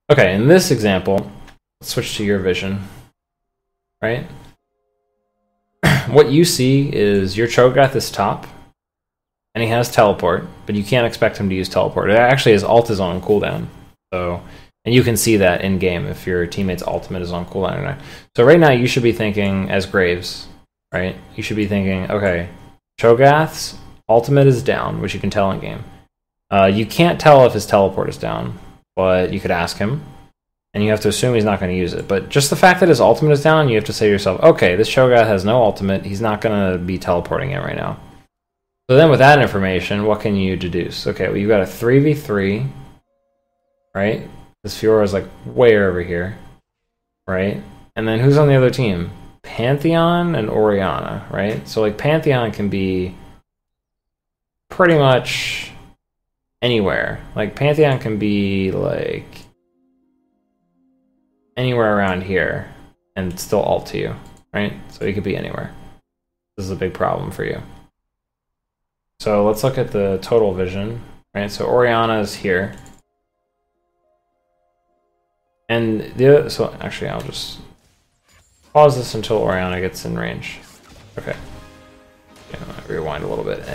Okay, in this example, let's switch to your vision, right? What you see is your Cho'Gath is top, and he has teleport, but you can't expect him to use teleport. Actually, his ult is on cooldown, so, and you can see that in game if your teammate's ultimate is on cooldown or not. So right now, you should be thinking as Graves, right? You should be thinking, okay, Cho'Gath's ultimate is down, which you can tell in game. You can't tell if his teleport is down, but you could ask him, and you have to assume he's not going to use it. But just the fact that his ultimate is down, you have to say to yourself, okay, this Cho'Gath has no ultimate, he's not going to be teleporting it right now. So then with that information, what can you deduce? Okay, well, you've got a 3v3, right? This Fiora is like way over here, right? And then who's on the other team? Pantheon and Orianna, right? So like Pantheon can be pretty much anywhere. Like Pantheon can be like anywhere around here and still ult to you, right? So he could be anywhere. This is a big problem for you. So let's look at the total vision, right? So Orianna is here. And the other, so actually I'll just pause this until Orianna gets in range. Okay. Rewind a little bit.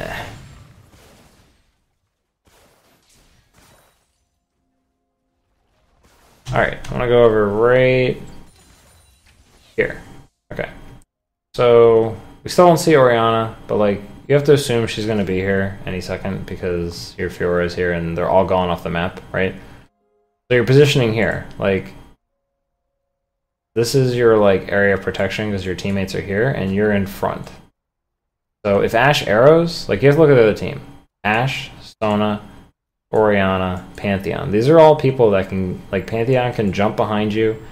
Alright, I'm gonna go over right here. Okay. So we still don't see Orianna, but like you have to assume she's gonna be here any second because your Fiora is here and they're all gone off the map, right? So you're positioning here, like this is your like area of protection because your teammates are here and you're in front. So if Ashe arrows, like you have to look at the other team. Ashe, Sona, Orianna, Pantheon. These are all people that can, like Pantheon can jump behind you,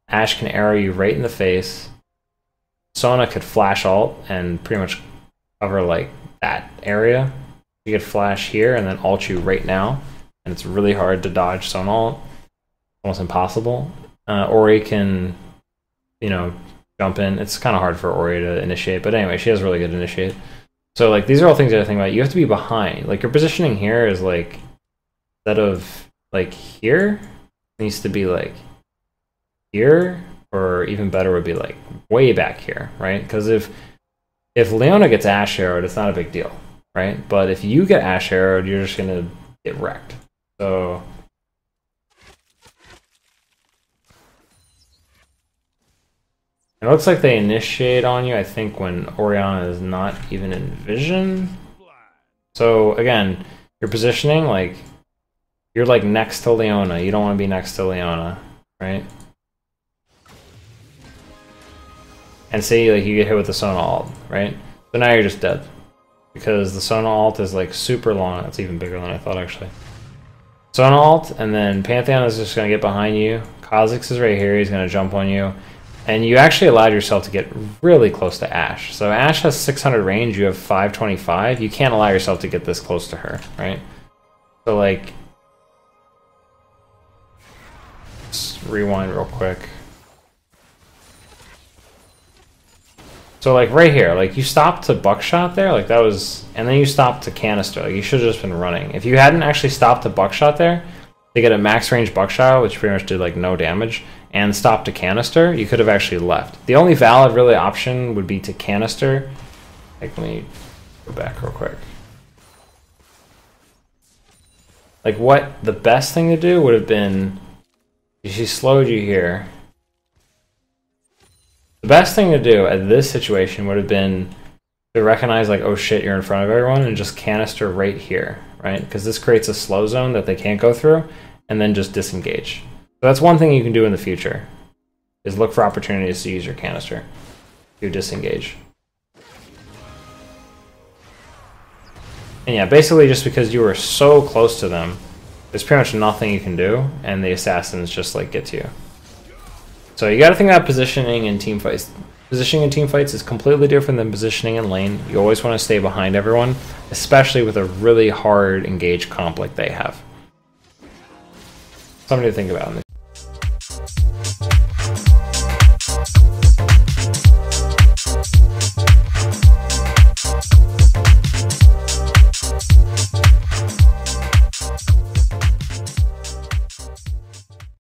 Ashe can arrow you right in the face, Sona could flash ult and pretty much cover like that area. You could flash here and then ult you right now, and it's really hard to dodge Sona ult. Almost impossible. Ori can, you know, jump in. It's kind of hard for Ori to initiate, but anyway, she has really good initiate. So like these are all things that I think about. You have to be behind. Like your positioning here is like, instead of like here, it needs to be like here, or even better would be like way back here, right? Because if Leona gets Ashe arrowed, it's not a big deal, right? But if you get Ashe arrowed, you're just gonna get wrecked. So it looks like they initiate on you, I think, when Orianna is not even in vision. So again, your positioning, like you're like next to Leona. You don't want to be next to Leona, right? And say like you get hit with the Sona ult, right? So now you're just dead. Because the Sona ult is like super long. It's even bigger than I thought actually. Sona ult, and then Pantheon is just gonna get behind you. Kha'Zix is right here, he's gonna jump on you. And you actually allowed yourself to get really close to Ashe. So Ashe has 600 range, you have 525. You can't allow yourself to get this close to her, right? So like, let's rewind real quick. So like right here, like you stopped to buckshot there, like that was, and then you stopped to canister. Like you should have just been running. If you hadn't actually stopped to buckshot there, to get a max range buckshot, which pretty much did like no damage, and stopped to canister, you could have actually left. The only valid really option would be to canister. Like let me go back real quick. Like what the best thing to do would have been, if she slowed you here. The best thing to do at this situation would have been to recognize like, oh shit, you're in front of everyone, and just canister right here, right? Because this creates a slow zone that they can't go through, and then just disengage. So that's one thing you can do in the future, is look for opportunities to use your canister to disengage. And yeah, basically just because you were so close to them, there's pretty much nothing you can do, and the assassins just like get to you. So you got to think about positioning in team fights. Positioning in team fights is completely different than positioning in lane. You always want to stay behind everyone, especially with a really hard engaged comp like they have. Something to think about in the